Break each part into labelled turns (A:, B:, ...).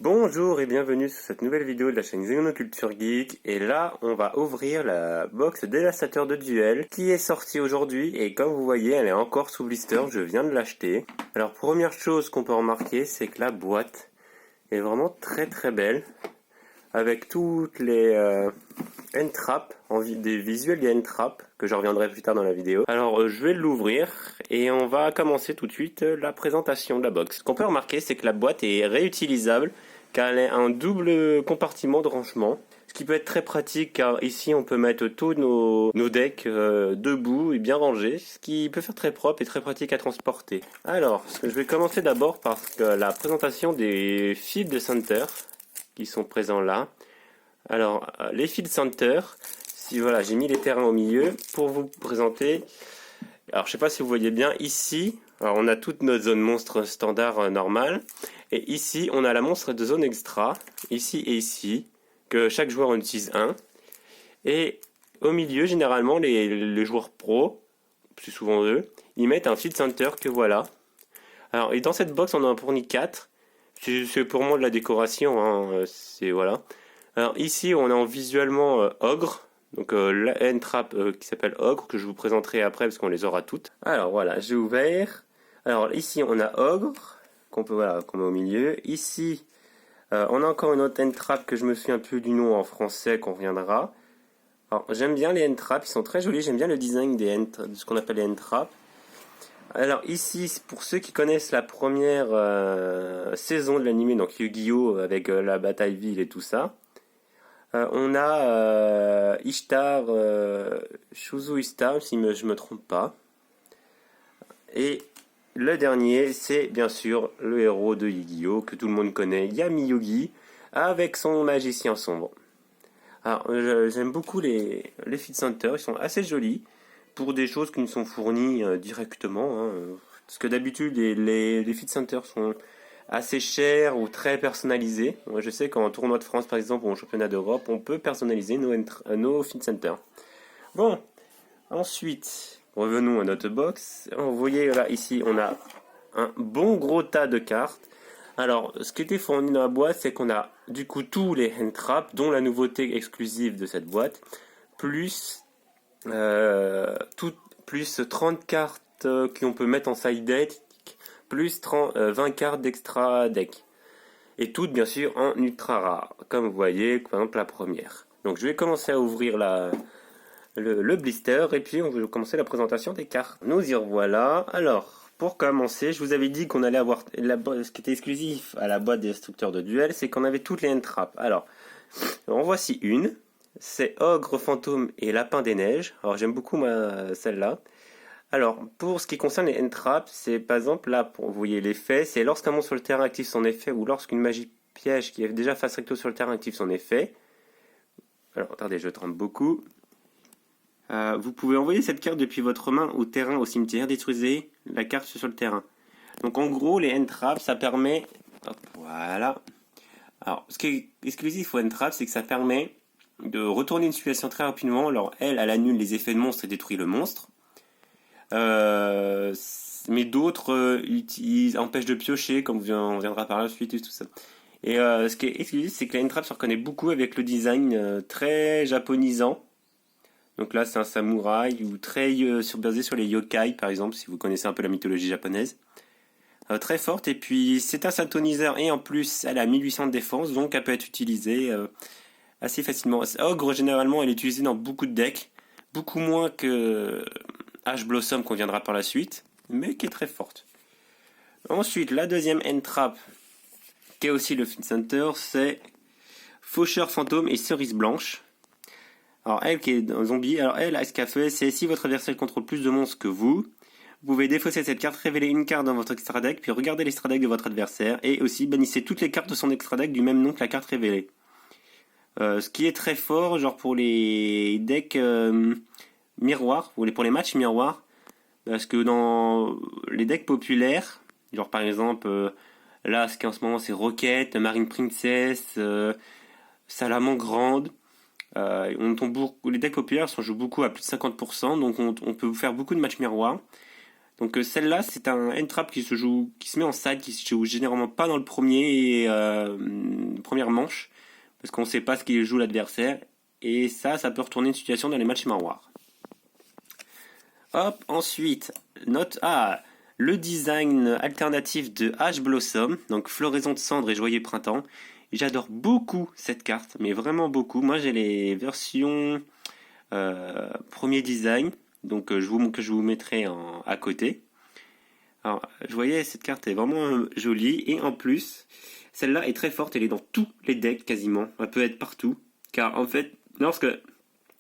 A: Bonjour et bienvenue sur cette nouvelle vidéo de la chaîne Xenoculture Geek. Et là, on va ouvrir la box Dévastateur de Duel qui est sortie aujourd'hui. Et comme vous voyez, elle est encore sous blister, je viens de l'acheter. Alors, première chose qu'on peut remarquer, c'est que la boîte est vraiment très très belle. Avec toutes les end-traps, des visuels des end-traps, que je reviendrai plus tard dans la vidéo. Alors, je vais l'ouvrir et on va commencer tout de suite la présentation de la box. Ce qu'on peut remarquer, c'est que la boîte est réutilisable, car elle a un double compartiment de rangement. Ce qui peut être très pratique, car ici on peut mettre tous nos decks debout et bien rangés, ce qui peut faire très propre et très pratique à transporter. Alors, je vais commencer d'abord par la présentation des Field Center qui sont présents là. Alors, les Field Center, voilà, j'ai mis les terrains au milieu pour vous présenter. Alors, je sais pas si vous voyez bien, ici, alors on a toutes nos zones monstres standard normales. Et ici, on a la monstre de zone extra, ici et ici, que chaque joueur en utilise un. Et au milieu, généralement, les joueurs pro, plus souvent eux, ils mettent un Field Center que voilà. Alors, et dans cette box, on en a fourni 4. C'est pour moi de la décoration, hein, c'est voilà. Alors ici, on a en visuellement Ogre, donc la N-Trap qui s'appelle Ogre, que je vous présenterai après parce qu'on les aura toutes. Alors voilà, j'ai ouvert. Alors ici, on a Ogre, qu'on met au milieu. Ici, on a encore une autre N-Trap que je me souviens plus du nom en français, qu'on reviendra. Alors j'aime bien les N-Trap, ils sont très jolis, j'aime bien le design de ce qu'on appelle les N-Trap. Alors ici, pour ceux qui connaissent la première saison de l'anime, donc Yu-Gi-Oh! Avec la bataille ville et tout ça, on a Ishtar, Shuzu Ishtar, si je me trompe pas. Et le dernier, c'est bien sûr le héros de Yu-Gi-Oh! Que tout le monde connaît, Yami Yugi, avec son magicien sombre. Alors, j'aime beaucoup les Feed Center, ils sont assez jolis pour des choses qui nous sont fournies directement. Hein. Parce que d'habitude, les Feed Center sont assez chers ou très personnalisés. Moi, je sais qu'en tournoi de France, par exemple, ou en championnat d'Europe, on peut personnaliser nos Feed Center. Bon, ensuite, revenons à notre box. Vous voyez, là, ici, on a un bon gros tas de cartes. Alors, ce qui était fourni dans la boîte, c'est qu'on a du coup tous les hand traps, dont la nouveauté exclusive de cette boîte, plus, plus 30 cartes qu'on peut mettre en side deck, plus 20 cartes d'extra deck. Et toutes bien sûr en ultra rare, comme vous voyez, par exemple la première. Donc je vais commencer à ouvrir le blister et puis on va commencer la présentation des cartes. Nous y revoilà. Alors, pour commencer, je vous avais dit qu'on allait avoir ce qui était exclusif à la boîte des destructeurs de duel, c'est qu'on avait toutes les end traps. Alors, en voici une. C'est Ogre, Fantôme et Lapin des Neiges. Alors j'aime beaucoup celle-là. Alors, pour ce qui concerne les end traps, c'est par exemple là, vous voyez l'effet, c'est lorsqu'un monstre sur le terrain active son effet ou lorsqu'une magie piège qui est déjà face recto sur le terrain active son effet. Alors, attendez, je tremble beaucoup. Vous pouvez envoyer cette carte depuis votre main au terrain, au cimetière, détruisez la carte sur le terrain. Donc en gros, les end traps, ça permet... Hop, voilà. Alors, ce qui est exclusif aux end traps, c'est que ça permet de retourner une situation très rapidement. Alors elle annule les effets de monstre et détruit le monstre. Mais d'autres empêchent de piocher, comme on viendra par la suite et tout ça. Et ce qui est exclusif, c'est que la end trap se reconnaît beaucoup avec le design très japonisant. Donc là, c'est un samouraï ou très basé sur les yokai, par exemple, si vous connaissez un peu la mythologie japonaise. Très forte, et puis c'est un synthoniseur, et en plus, elle a 1800 de défense, donc elle peut être utilisée assez facilement. Ogre, généralement, elle est utilisée dans beaucoup de decks, beaucoup moins que Ash Blossom, qu'on viendra par la suite, mais qui est très forte. Ensuite, la deuxième end trap, qui est aussi le Feed Center, c'est Faucheur Fantôme et Cerise Blanche. Alors elle qui est un zombie, alors elle, ce qu'elle fait, c'est si votre adversaire contrôle plus de monstres que vous pouvez défausser cette carte, révéler une carte dans votre extra deck, puis regarder l'extra deck de votre adversaire, et aussi bannissez toutes les cartes de son extra deck du même nom que la carte révélée. Ce qui est très fort, genre pour les decks miroirs, ou pour les matchs miroirs, parce que dans les decks populaires, genre par exemple, là ce qui en ce moment c'est Rocket, Marine Princess, Salamandre Grande. Les decks populaires sont joués beaucoup à plus de 50%, donc on peut faire beaucoup de matchs miroirs. Donc celle-là, c'est un end trap qui se met en side, qui se joue généralement pas dans le première manche, parce qu'on sait pas ce qu'il joue l'adversaire, et ça peut retourner une situation dans les matchs miroirs. Hop, ensuite, le design alternatif de Ash Blossom, donc floraison de cendres et joyeux printemps. J'adore beaucoup cette carte, mais vraiment beaucoup. Moi, j'ai les versions premier design, donc que je vous mettrai à côté. Alors, je voyais, cette carte est vraiment jolie, et en plus, celle-là est très forte, elle est dans tous les decks quasiment, elle peut être partout, car en fait, lorsque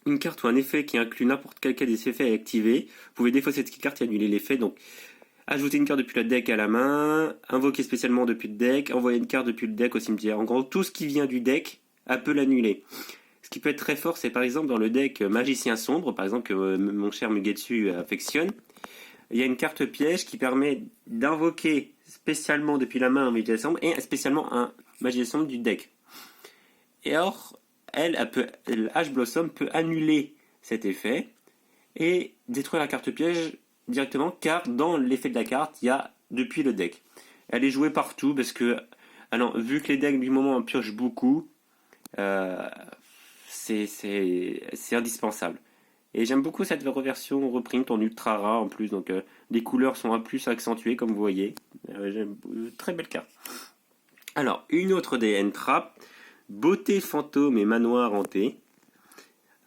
A: une carte ou un effet qui inclut n'importe quel cas des effets est activé, vous pouvez défausser cette carte et annuler l'effet, donc ajouter une carte depuis le deck à la main, invoquer spécialement depuis le deck, envoyer une carte depuis le deck au cimetière. En gros, tout ce qui vient du deck, elle peut l'annuler. Ce qui peut être très fort, c'est par exemple dans le deck Magicien Sombre, par exemple que mon cher Mugetsu affectionne. Il y a une carte piège qui permet d'invoquer spécialement depuis la main un Magicien Sombre et spécialement un Magicien Sombre du deck. Et or, Ash Blossom peut annuler cet effet et détruire la carte piège directement, car dans l'effet de la carte, il y a depuis le deck. Elle est jouée partout parce que, alors, vu que les decks du moment en piochent beaucoup, c'est indispensable. Et j'aime beaucoup cette version reprint en ultra rare en plus, donc les couleurs sont un plus accentuées comme vous voyez. J'aime très belle carte. Alors, une autre des N-Trap, Beauté fantôme et manoir hanté.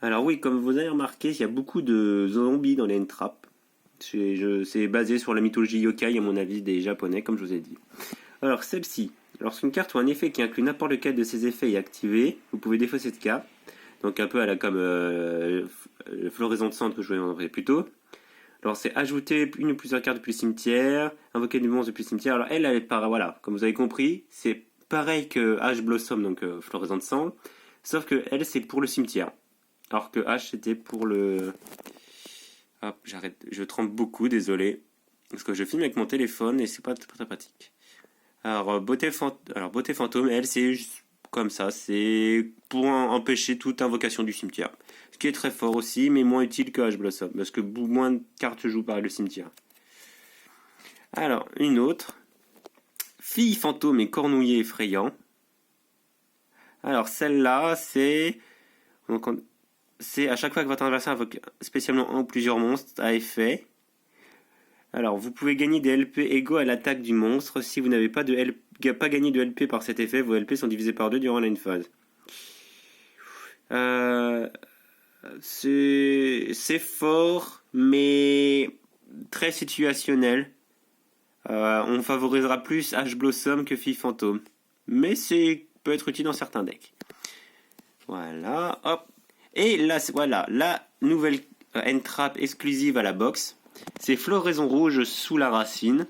A: Alors oui, comme vous avez remarqué, il y a beaucoup de zombies dans les N-Trap. C'est basé sur la mythologie yokai, à mon avis, des japonais, comme je vous ai dit. Alors, celle-ci, lorsqu'une carte ou un effet qui inclut n'importe lequel de ces effets est activé, vous pouvez défausser cette carte. Donc un peu comme floraison de cendres que je vous ai montré plus tôt. Alors c'est ajouter une ou plusieurs cartes depuis le cimetière, invoquer du monstre depuis le cimetière. Alors elle est voilà, comme vous avez compris, c'est pareil que Ash Blossom, donc floraison de cendres, sauf que elle c'est pour le cimetière. Alors que H c'était pour le... Hop, j'arrête, je tremble beaucoup, désolé. Parce que je filme avec mon téléphone et c'est pas très pratique. Alors, Beauté fantôme, elle, c'est juste comme ça. C'est pour empêcher toute invocation du cimetière. Ce qui est très fort aussi, mais moins utile que Ash Blossom. Parce que moins de cartes jouent par le cimetière. Alors, une autre. Fille fantôme et cornouiller effrayant. Alors, celle-là, c'est à chaque fois que votre adversaire invoque spécialement un ou plusieurs monstres à effet. Alors, vous pouvez gagner des LP égaux à l'attaque du monstre. Si vous n'avez pas gagné de LP par cet effet, vos LP sont divisés par 2 durant la phase. C'est fort, mais très situationnel. On favorisera plus Ash Blossom que Fille Fantôme. Mais peut être utile dans certains decks. Voilà, hop. Et là, voilà, la nouvelle N-Trap exclusive à la box. C'est Floraison rouge sous la racine.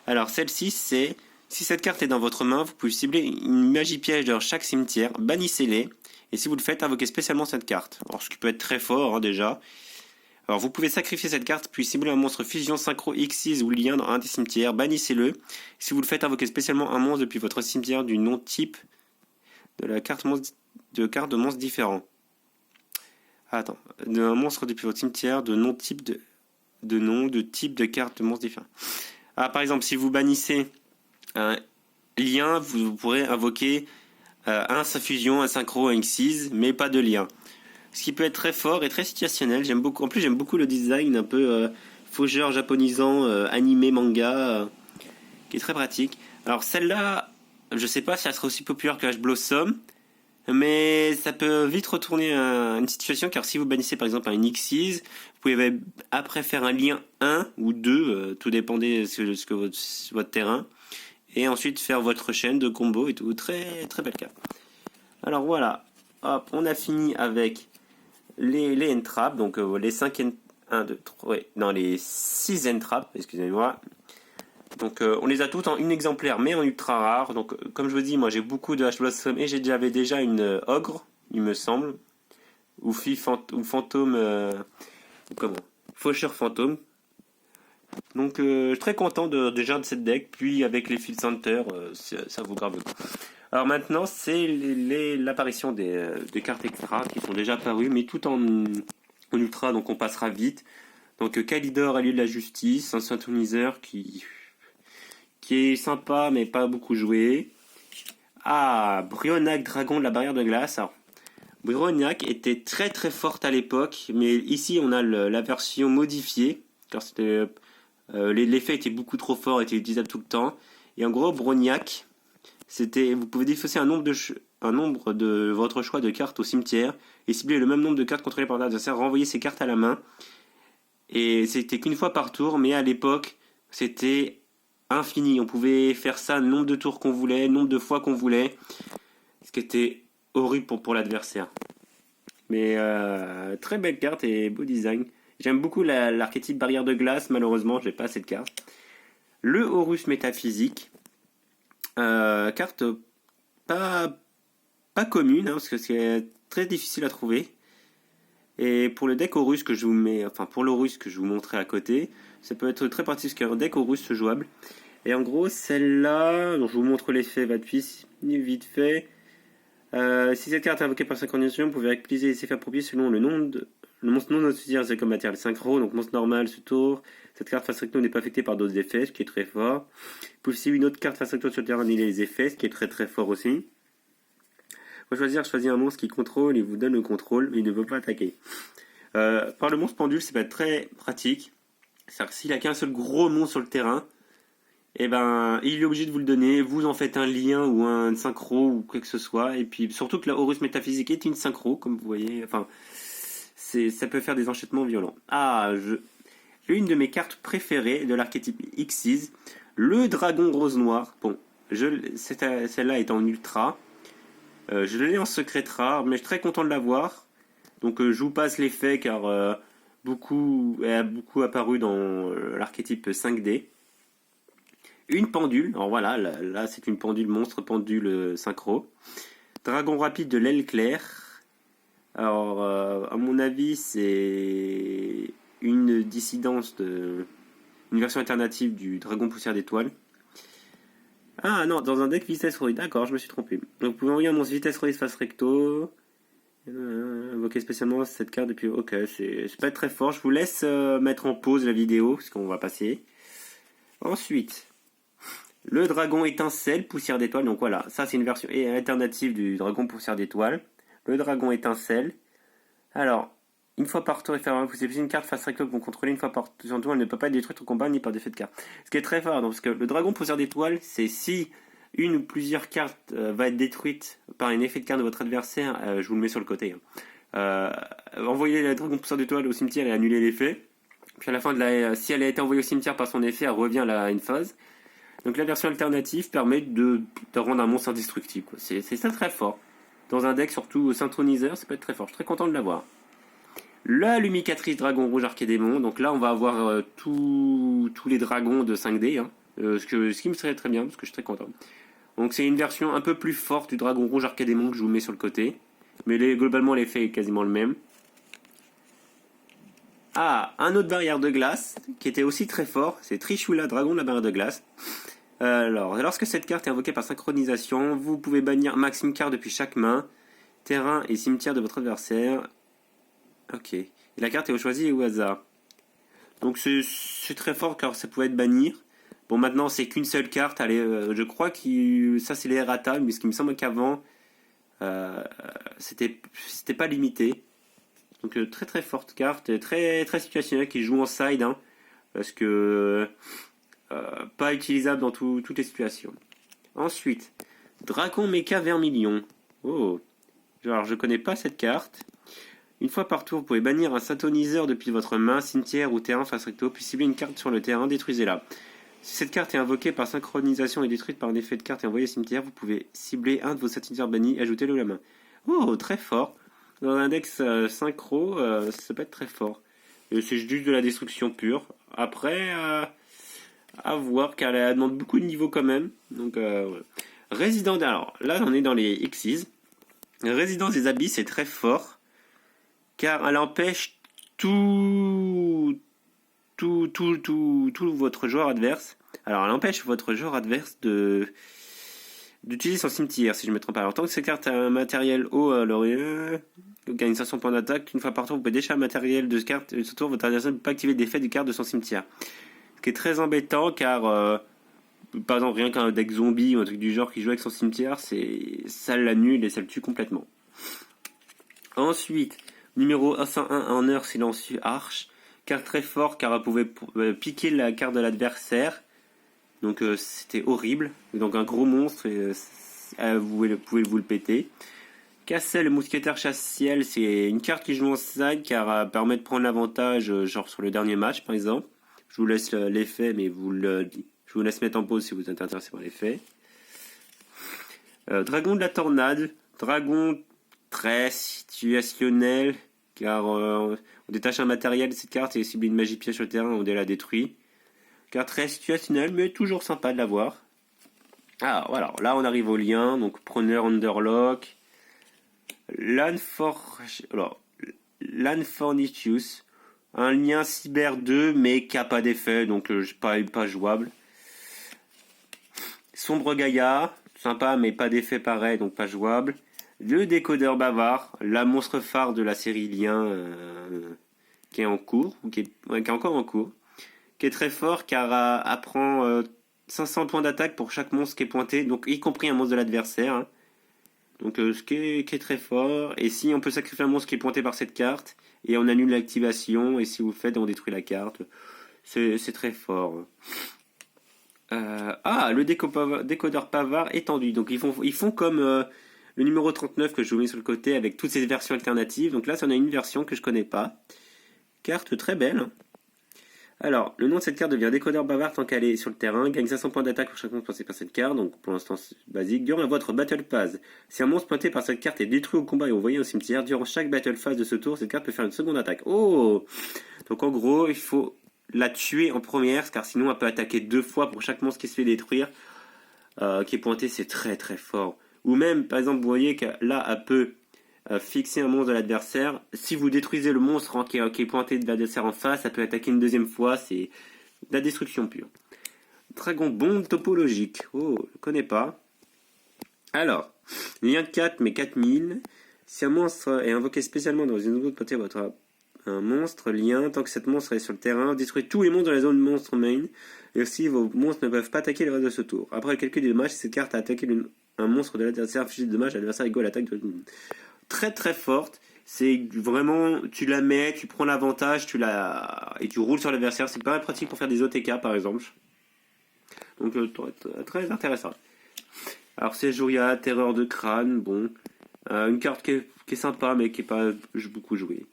A: Alors celle-ci, c'est... Si cette carte est dans votre main, vous pouvez cibler une magie piège dans chaque cimetière, bannissez-les. Et si vous le faites, invoquez spécialement cette carte. Alors ce qui peut être très fort déjà. Alors vous pouvez sacrifier cette carte, puis cibler un monstre fusion, synchro, Xyz ou lien dans un des cimetières, bannissez-le. Si vous le faites, invoquez spécialement un monstre depuis votre cimetière du nom type de la carte de monstre différent. Attends, d'un monstre depuis votre cimetière de nom type de type de carte de monstre différent. Par exemple, si vous bannissez un lien, vous pourrez invoquer un fusion, un synchro, un Xyz, mais pas de lien. Ce qui peut être très fort et très situationnel. En plus, j'aime beaucoup le design un peu faucheur japonisant, animé, manga, qui est très pratique. Alors celle-là, je sais pas si elle sera aussi populaire que Ash Blossom, mais ça peut vite retourner une situation, car si vous bannissez par exemple un Xyz, vous pouvez après faire un lien 1 ou 2, tout dépendait de ce que votre terrain, et ensuite faire votre chaîne de combo et tout. Très très belle carte. Alors voilà, hop, on a fini avec les N-Trap, donc les 5 les 6 N-Trap, excusez-moi. Donc on les a toutes en une exemplaire, mais en ultra rare. Donc comme je vous dis, moi j'ai beaucoup de Ash Blossom et j'avais déjà une ogre, il me semble, ou fantôme, faucheur fantôme. Donc je suis très content déjà de cette deck. Puis avec les Field Center, ça vaut grave le coup. Alors maintenant c'est l'apparition des cartes extra qui sont déjà apparues, mais tout en ultra, donc on passera vite. Donc Kalidor, allié de la justice, un synthoniseur qui est sympa mais pas beaucoup joué. Ah, Brionac, dragon de la barrière de glace. Alors, Brionac était très très forte à l'époque, mais ici on a la version modifiée, car l'effet était beaucoup trop fort, était utilisable tout le temps. Et en gros, Brognac, vous pouvez défausser un nombre de votre choix de cartes au cimetière et cibler le même nombre de cartes contrôlées par l'adversaire, renvoyer ces cartes à la main. Et c'était qu'une fois par tour, mais à l'époque, c'était infini. On pouvait faire ça le nombre de tours qu'on voulait, le nombre de fois qu'on voulait, ce qui était horrible pour l'adversaire. Mais très belle carte et beau design. J'aime beaucoup l'archétype barrière de glace, malheureusement, j'ai pas cette carte. Le Horus métaphysique. Carte pas commune, parce que c'est très difficile à trouver. Et pour le deck Horus que je vous mets, enfin pour l'Horus que je vous montrais à côté, ça peut être très pratique parce qu'il y a un deck Horus jouable. Et en gros, celle-là, donc je vous montre l'effet vite fait. Si cette carte est invoquée par synchronisation, vous pouvez utiliser les effets appropriés selon le monstre non associé c'est comme matériel synchro, donc monstre normal ce tour. Cette carte face recto n'est pas affectée par d'autres effets, ce qui est très fort. Vous pouvez aussi une autre carte face recto sur le terrain annuler les effets, ce qui est très très fort aussi. Pour choisir un monstre qui contrôle et vous donne le contrôle, mais il ne veut pas attaquer. Par le monstre pendule, ça peut être très pratique. C'est-à-dire que s'il a qu'un seul gros monstre sur le terrain, et il est obligé de vous le donner. Vous en faites un lien ou un synchro ou quoi que ce soit. Et puis surtout que la Horus métaphysique est une synchro, comme vous voyez. Enfin, ça peut faire des enchaînements violents. J'ai une de mes cartes préférées de l'archétype Xyz, le dragon rose noir. Bon, celle-là est en ultra. Je l'ai en secret rare, mais je suis très content de l'avoir. Donc je vous passe l'effet car elle a beaucoup apparu dans l'archétype 5D. Une pendule, alors voilà, là c'est une pendule monstre, pendule synchro. Dragon rapide de l'aile claire. Alors à mon avis c'est une dissidence une version alternative du dragon poussière d'étoile. Ah non, dans un deck vitesse Roy, d'accord, je me suis trompé. Donc vous pouvez envoyer un monstre vitesse Roy face recto. Invoquer spécialement cette carte depuis. Ok, c'est pas très fort. Je vous laisse mettre en pause la vidéo, parce qu'on va passer. Ensuite, le dragon étincelle, poussière d'étoile. Donc voilà, ça c'est une version alternative du dragon poussière d'étoile. Le dragon étincelle. Alors, une fois par tour, vous avez une carte face recto que vous contrôlez une fois par tour, elle ne peut pas être détruite au combat ni par défait de carte. Ce qui est très fort, donc, parce que le dragon poussière d'étoile, c'est si une ou plusieurs cartes va être détruite par un effet de carte de votre adversaire, je vous le mets sur le côté. Envoyez le dragon poussière d'étoile au cimetière et annulez l'effet. Puis à la fin si elle a été envoyée au cimetière par son effet, elle revient à une phase. Donc la version alternative permet de rendre un monstre indestructible. C'est ça très fort. Dans un deck surtout synchroniseur, ça peut être très fort. Je suis très content de l'avoir. La Lumicatrice Dragon Rouge Archédémon. Donc là, on va avoir tous les dragons de 5D. Ce qui me serait très bien, parce que je suis très content. Donc c'est une version un peu plus forte du Dragon Rouge Archédémon que je vous mets sur le côté. Mais globalement, l'effet est quasiment le même. Ah, un autre barrière de glace, qui était aussi très fort. C'est Trishula, Dragon de la barrière de glace. Alors, lorsque cette carte est invoquée par synchronisation, vous pouvez bannir max une carte depuis chaque main, terrain et cimetière de votre adversaire. Ok. Et la carte est choisie au hasard. Donc c'est très fort car ça pouvait être bannir. Bon, maintenant c'est qu'une seule carte. Allez, je crois que ça c'est les errata, mais ce qui me semble qu'avant c'était pas limité. Donc très très forte carte, très très situationnelle qui joue en side, parce que pas utilisable dans toutes les situations. Ensuite, Dragon Mecha Vermilion. Oh, alors je connais pas cette carte. Une fois par tour, vous pouvez bannir un synthoniseur depuis votre main, cimetière ou terrain face recto, puis cibler une carte sur le terrain, détruisez-la. Si cette carte est invoquée par synchronisation et détruite par un effet de carte et envoyée au cimetière, vous pouvez cibler un de vos synthoniseurs bannis et ajoutez-le à la main. Oh, très fort. Dans l'index synchro, ça peut être très fort. C'est juste de la destruction pure. Après, à voir, car elle demande beaucoup de niveaux quand même. Donc, ouais. Alors là, on est dans les Xyz. Résidence des Abysses est très fort, car elle empêche tout votre joueur adverse. Alors, elle empêche votre joueur adverse de d'utiliser son cimetière, si je ne me trompe pas. Alors, tant que cette carte a un matériel haut, alors gagne 500 points d'attaque. Une fois par tour, vous pouvez déchirer un matériel de ce carte. Et ce tour, votre adversaire ne peut pas activer l'effet des cartes de son cimetière. Ce qui est très embêtant, car par exemple, rien qu'un deck zombie ou un truc du genre qui joue avec son cimetière, ça l'annule et ça le tue complètement. Ensuite, numéro 101 en heure silencieux Arche. Carte très fort car elle pouvait piquer la carte de l'adversaire. Donc c'était horrible. Donc un gros monstre, vous pouvez vous le péter. Cassel, le mousquetaire chasse-ciel, c'est une carte qui joue en side car elle permet de prendre l'avantage genre sur le dernier match par exemple. Je vous laisse l'effet, mais je vous laisse mettre en pause si vous êtes intéressé par l'effet. Dragon de la tornade, dragon très situationnel car on détache un matériel de cette carte et cible une magie piège sur le terrain, on la détruit. Carte très situationnelle, mais toujours sympa de l'avoir. Ah, voilà, là on arrive au lien, donc preneur Underlock, Lanfornitius, un lien cyber 2, mais qui n'a pas d'effet, donc pas jouable. Sombre Gaïa, sympa, mais pas d'effet pareil, donc pas jouable. Le décodeur bavard, la monstre phare de la série Lien, qui est en cours, ou qui est encore en cours, qui est très fort car elle prend 500 points d'attaque pour chaque monstre qui est pointé, donc y compris un monstre de l'adversaire. Hein. Donc ce qui est très fort. Et si on peut sacrifier un monstre qui est pointé par cette carte, et on annule l'activation, et si vous le faites, on détruit la carte. C'est très fort. Le décodeur Pavard étendu. Donc ils font comme le numéro 39 que je vous mets sur le côté avec toutes ces versions alternatives. Donc là, on a une version que je connais pas. Carte très belle. Hein. Alors, le nom de cette carte devient décodeur bavard tant qu'elle est sur le terrain, gagne 500 points d'attaque pour chaque monstre pointé par cette carte, donc pour l'instant c'est basique. Durant votre Battle Phase, si un monstre pointé par cette carte est détruit au combat et envoyé au cimetière, durant chaque Battle Phase de ce tour, cette carte peut faire une seconde attaque. Oh! Donc en gros, il faut la tuer en première, car sinon elle peut attaquer 2 fois pour chaque monstre qui se fait détruire, qui est pointé, c'est très très fort. Ou même, par exemple, vous voyez que là, elle peut fixer un monstre de l'adversaire. Si vous détruisez le monstre qui est pointé de l'adversaire en face, ça peut attaquer une deuxième fois. C'est de la destruction pure. Dragon bombe topologique. Oh, je connais pas. Alors, lien 4 mais 4000. Si un monstre est invoqué spécialement dans une zone portée votre un monstre lien, tant que cette monstre est sur le terrain, détruit tous les monstres de la zone monstre main. Et aussi, vos monstres ne peuvent pas attaquer le reste de ce tour. Après le calcul des dommages, si cette carte a attaqué un monstre de l'adversaire, inflige des dommages à l'adversaire égale à l'attaque de très très forte. C'est vraiment, tu la mets, tu prends l'avantage, et tu roules sur l'adversaire. C'est pas mal pratique pour faire des OTK par exemple. Donc très intéressant. Alors c'est Joria, terreur de crâne, bon. Une carte qui est sympa mais qui n'est pas beaucoup jouée.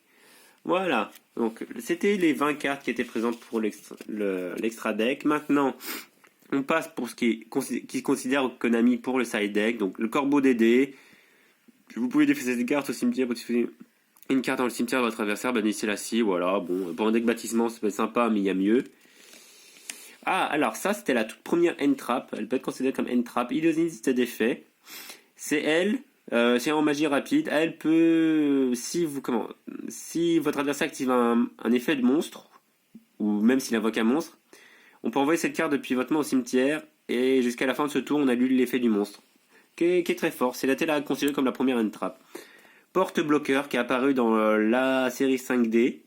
A: Voilà, donc c'était les 20 cartes qui étaient présentes pour l'extra deck. Maintenant, on passe pour ce qui considère Konami pour le side deck. Donc le corbeau DD. Vous pouvez défausser des cartes au cimetière pour diffuser une carte dans le cimetière de votre adversaire, bannissez-la-ci, voilà. Bon, pour un deck bâtissement, c'est pas sympa, mais il y a mieux. Ah, alors ça, c'était la toute première N-Trap. Elle peut être considérée comme N-Trap. Illusionniste d'effet. C'est elle. C'est en magie rapide. Elle peut, si votre adversaire active un effet de monstre, ou même s'il invoque un monstre, on peut envoyer cette carte depuis votre main au cimetière, et jusqu'à la fin de ce tour, on annule l'effet du monstre. Qui est très fort. C'est la considérée comme la première N-Trap. Porte-bloqueur qui est apparu dans la série 5D.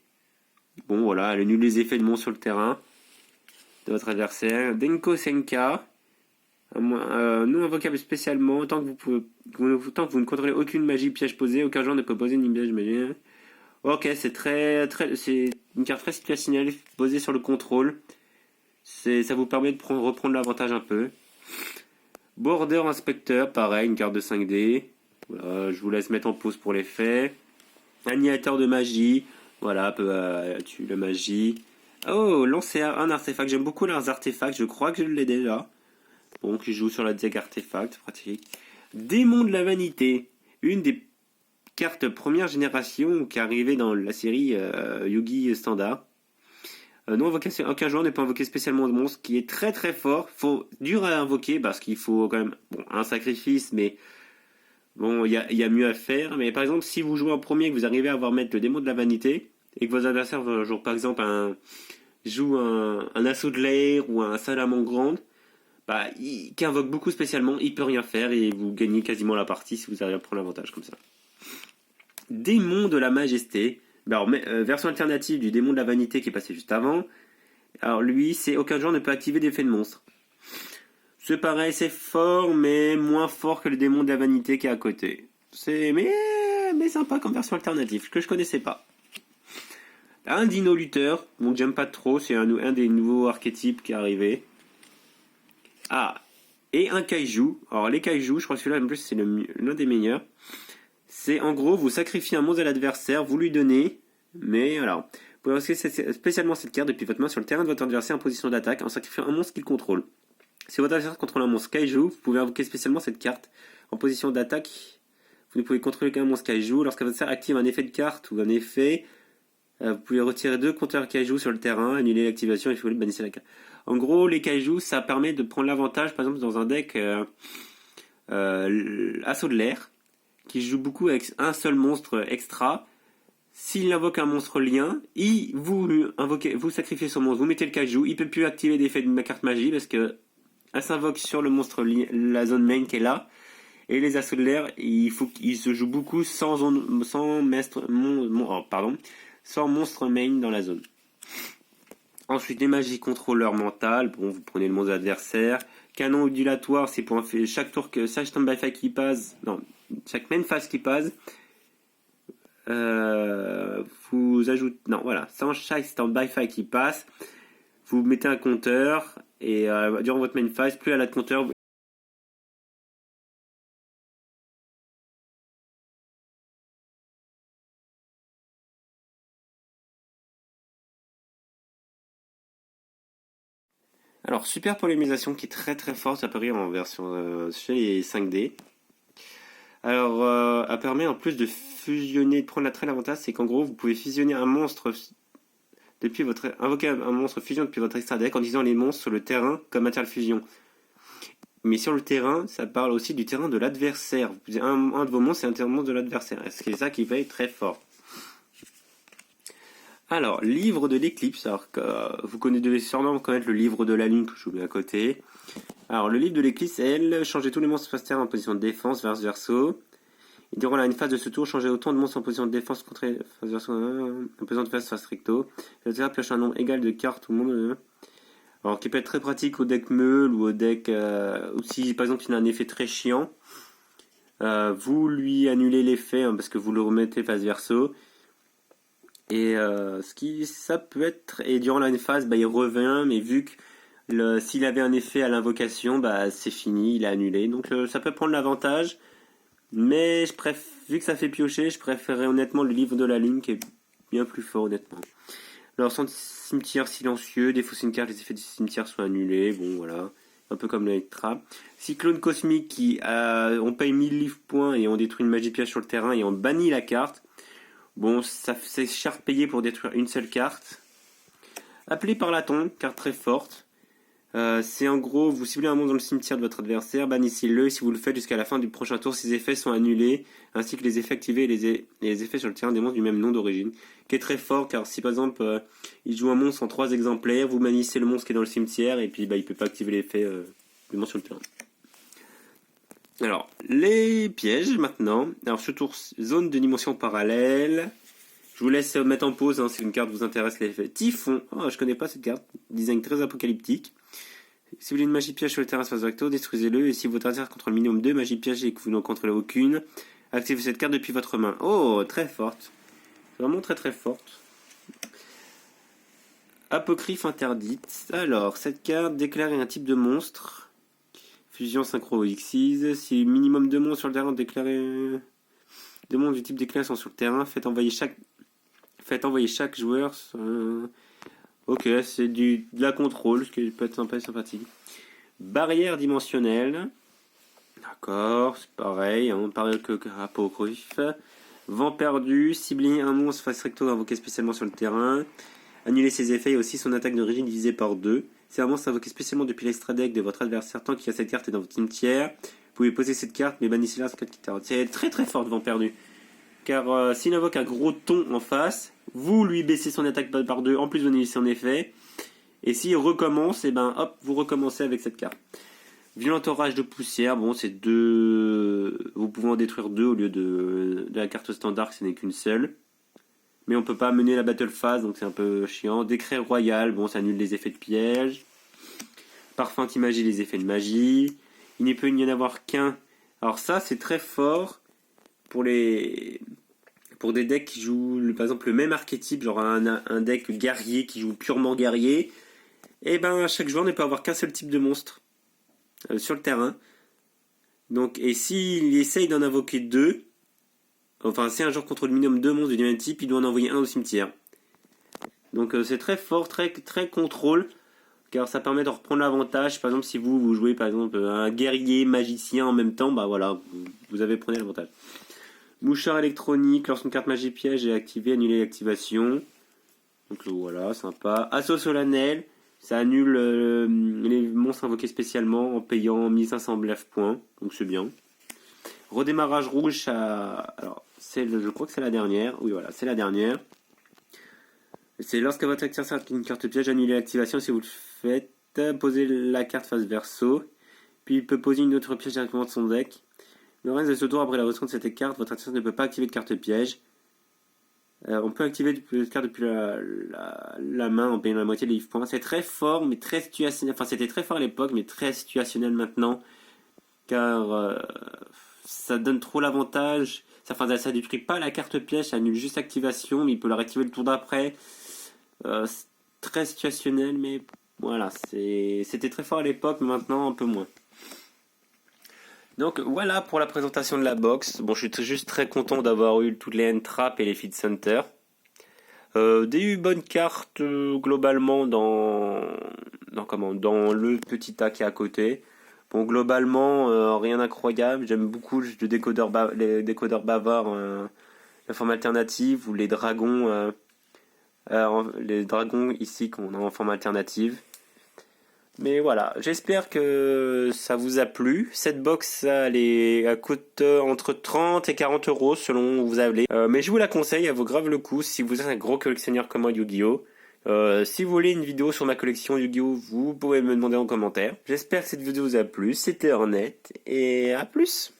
A: Bon, voilà, elle annule les effets de monstre sur le terrain de votre adversaire. Denko Senka. Non invocable spécialement, tant que vous ne contrôlez aucune magie piège posée, aucun joueur ne peut poser une piège magie. Ok, c'est une carte très situationnelle posée sur le contrôle. Ça vous permet de reprendre l'avantage un peu. Border Inspecteur, pareil, une carte de 5D. Voilà, je vous laisse mettre en pause pour l'effet. Annihilateur de magie, voilà, peut tuer la magie. Oh, lancer un artefact, j'aime beaucoup leurs artefacts, je crois que je l'ai déjà. Bon, qui joue sur la deck artefact, pratique. Démon de la vanité, une des cartes première génération qui est arrivée dans la série Yugi standard. Non invocation, aucun joueur ne peut invoquer spécialement de monstre, qui est très très fort. Dur à invoquer parce qu'il faut quand même un sacrifice, mais bon, il y a mieux à faire. Mais par exemple, si vous jouez en premier, que vous arrivez à avoir mettre le démon de la vanité, et que vos adversaires jouent par exemple un assaut de l'air ou un salamandre grande, qui invoque beaucoup spécialement, il peut rien faire et vous gagnez quasiment la partie si vous arrivez à prendre l'avantage comme ça. Démon de la majesté. Version alternative du démon de la vanité qui est passé juste avant. Alors lui, c'est aucun joueur ne peut activer d'effet de monstre. C'est pareil, c'est fort, mais moins fort que le démon de la vanité qui est à côté. Mais sympa comme version alternative, que je connaissais pas. Un dino lutteur, donc j'aime pas trop, c'est un des nouveaux archétypes qui est arrivé. Et un kaiju. Alors les kaiju, je crois que celui-là en plus c'est l'un des meilleurs. C'est en gros, vous sacrifiez un monstre à l'adversaire, vous lui donnez, mais alors, vous pouvez risquer spécialement cette carte depuis votre main sur le terrain de votre adversaire en position d'attaque en sacrifiant un monstre qu'il contrôle. Si votre adversaire contrôle un monstre kaiju, vous pouvez invoquer spécialement cette carte en position d'attaque. Vous ne pouvez contrôler qu'un monstre kaiju. Lorsqu'un adversaire active un effet de carte ou un effet, vous pouvez retirer 2 compteurs kaiju sur le terrain, annuler l'activation et si vous voulez bannir la carte. En gros, les kaiju, ça permet de prendre l'avantage, par exemple, dans un deck assaut de l'air, qui joue beaucoup avec un seul monstre extra. S'il invoque un monstre lien, vous sacrifiez son monstre, vous mettez le kaiju, il peut plus activer d'effet de ma carte magie parce que elle s'invoque sur le monstre la zone main qui est là. Et les assauts de l'air, il se joue beaucoup sans monstre main dans la zone. Ensuite, les magies contrôleurs mentales. Bon, vous prenez le monstre adversaire. Canon ondulatoire, c'est pour chaque tour que chaque stand by phase qui passe. Non, chaque main phase qui passe. Vous ajoutez. Non, voilà. Sans chaque stand by phase qui passe, vous mettez un compteur. Et durant votre main phase, plus elle a de compteur. Alors, super polémisation qui est très très forte, ça peut rire en version chez les 5D. Alors, elle permet en plus de fusionner, de prendre l'avantage, c'est qu'en gros, vous pouvez fusionner un monstre invoquer un monstre fusion depuis votre extra deck en utilisant les monstres sur le terrain comme matériel fusion. Mais sur le terrain, ça parle aussi du terrain de l'adversaire. Un de vos monstres, c'est un monstre de l'adversaire. C'est ça qui va être très fort. Alors, livre de l'éclipse. Alors, vous devez sûrement connaître le livre de la lune que je vous mets à côté. Alors, le livre de l'éclipse, elle, changer tous les monstres face terre en position de défense, verse verso. Et durant une phase de ce tour, changer autant de monstres en position de défense contre face verso, en position de face recto. L'adversaire pioche un nombre égal de cartes au monde. Alors, qui peut être très pratique au deck meule ou au deck. Ou si par exemple il a un effet très chiant, vous lui annulez l'effet parce que vous le remettez face verso. Et ça peut être. Et durant la phase, il revient, mais vu que s'il avait un effet à l'invocation, c'est fini, il est annulé. Donc ça peut prendre l'avantage. Mais vu que ça fait piocher, je préférerais honnêtement le livre de la lune qui est bien plus fort honnêtement. Alors cimetière silencieux, défausser une carte, les effets du cimetière sont annulés. Bon voilà, un peu comme l'Electra. Cyclone cosmique on paye 1000 livres points et on détruit une magie piège sur le terrain et on bannit la carte. Bon, c'est cher payé pour détruire une seule carte. Appelé par la tombe, carte très forte. C'est en gros, vous ciblez un monstre dans le cimetière de votre adversaire, bannissez-le, et si vous le faites jusqu'à la fin du prochain tour, ses effets sont annulés, ainsi que les effets activés et les effets sur le terrain des monstres du même nom d'origine, qui est très fort, car si par exemple, il joue un monstre en 3 exemplaires, vous bannissez le monstre qui est dans le cimetière, et puis il peut pas activer l'effet du monstre sur le terrain. Alors, les pièges maintenant. Alors, ce tour, zone de dimension parallèle. Je vous laisse mettre en pause si une carte vous intéresse. L'effet Typhon. Oh, je connais pas cette carte. Design très apocalyptique. Si vous voulez une magie piège sur le terrain face recto, détruisez-le. Et si votre adversaire contrôle minimum 2 magies pièges et que vous n'en contrôlez aucune, activez cette carte depuis votre main. Oh, très forte. Vraiment très très forte. Apocryphe interdite. Alors, cette carte déclare un type de monstre. Fusion synchro Xyz. Si minimum 2 monstres sur le terrain déclarés. 2 monstres du type déclaré sont sur le terrain, faites envoyer chaque joueur. Ok, c'est de la contrôle, ce qui peut être sympa et sympathique. Barrière dimensionnelle. D'accord, c'est pareil, pareil que Apocryphe. Vent perdu, cibler un monstre face recto invoqué spécialement sur le terrain. Annuler ses effets et aussi son attaque d'origine divisée par 2. C'est un monstre invoqué spécialement depuis l'extra deck de votre adversaire tant qu'il y a cette carte est dans votre cimetière. Vous pouvez poser cette carte, mais bannissez-la ce carte qui tarde. C'est très très fort de vent perdu. Car s'il invoque un gros ton en face, vous lui baissez son attaque par 2, en plus vous annulez son effet. Et s'il recommence, et hop, vous recommencez avec cette carte. Violent orage de poussière, bon c'est deux... Vous pouvez en détruire deux au lieu de la carte standard, ce n'est qu'une seule. Mais on peut pas mener la battle phase, donc c'est un peu chiant. Décret royal, bon ça annule les effets de piège. Parfum qui magie les effets de magie. Il ne peut y en avoir qu'un. Alors ça c'est très fort pour les... Pour des decks qui jouent par exemple le même archétype, genre un deck guerrier qui joue purement guerrier. Et ben chaque joueur ne peut avoir qu'un seul type de monstre sur le terrain. Donc, et s'il essaye d'en invoquer deux, enfin si un joueur contrôle minimum deux monstres du même type, il doit en envoyer un au cimetière. Donc c'est très fort, très contrôle, car ça permet de reprendre l'avantage. Par exemple, si vous jouez par exemple un guerrier magicien en même temps, bah voilà, vous avez pris l'avantage. Mouchard électronique, lorsqu'une carte magie piège est activée, annuler l'activation. Donc voilà, sympa. Assaut solennel, ça annule les monstres invoqués spécialement en payant 1500 blef points, donc c'est bien. Redémarrage rouge, alors je crois que c'est la dernière. Oui voilà, c'est la dernière. C'est lorsque votre acteur sort une carte piège, annuler l'activation. Si vous le faites, posez la carte face verso. Puis il peut poser une autre piège directement de son deck. Le reste de ce tour, après la restriction de cette carte, votre adversaire ne peut pas activer de carte piège. On peut activer cette carte depuis la main en payant la moitié des livres points. C'est très fort, mais très situationnel. Enfin, c'était très fort à l'époque, mais très situationnel maintenant. Car ça donne trop l'avantage. Ça détruit pas la carte piège, ça annule juste l'activation, mais il peut la réactiver le tour d'après. C'est très situationnel, mais voilà. C'était très fort à l'époque, mais maintenant un peu moins. Donc voilà pour la présentation de la box. Bon, je suis juste très content d'avoir eu toutes les end-traps et les feed center. Des bonnes cartes globalement dans le petit tas qui est à côté. Bon, globalement rien d'incroyable. J'aime beaucoup les décodeurs bavards, la forme alternative ou les dragons ici qu'on a en forme alternative. Mais voilà, j'espère que ça vous a plu. Cette box, elle coûte entre 30 et 40 euros selon où vous allez. Mais je vous la conseille, elle vaut grave le coup si vous êtes un gros collectionneur comme moi Yu-Gi-Oh! Si vous voulez une vidéo sur ma collection Yu-Gi-Oh! Vous pouvez me demander en commentaire. J'espère que cette vidéo vous a plu. C'était Hornet et à plus!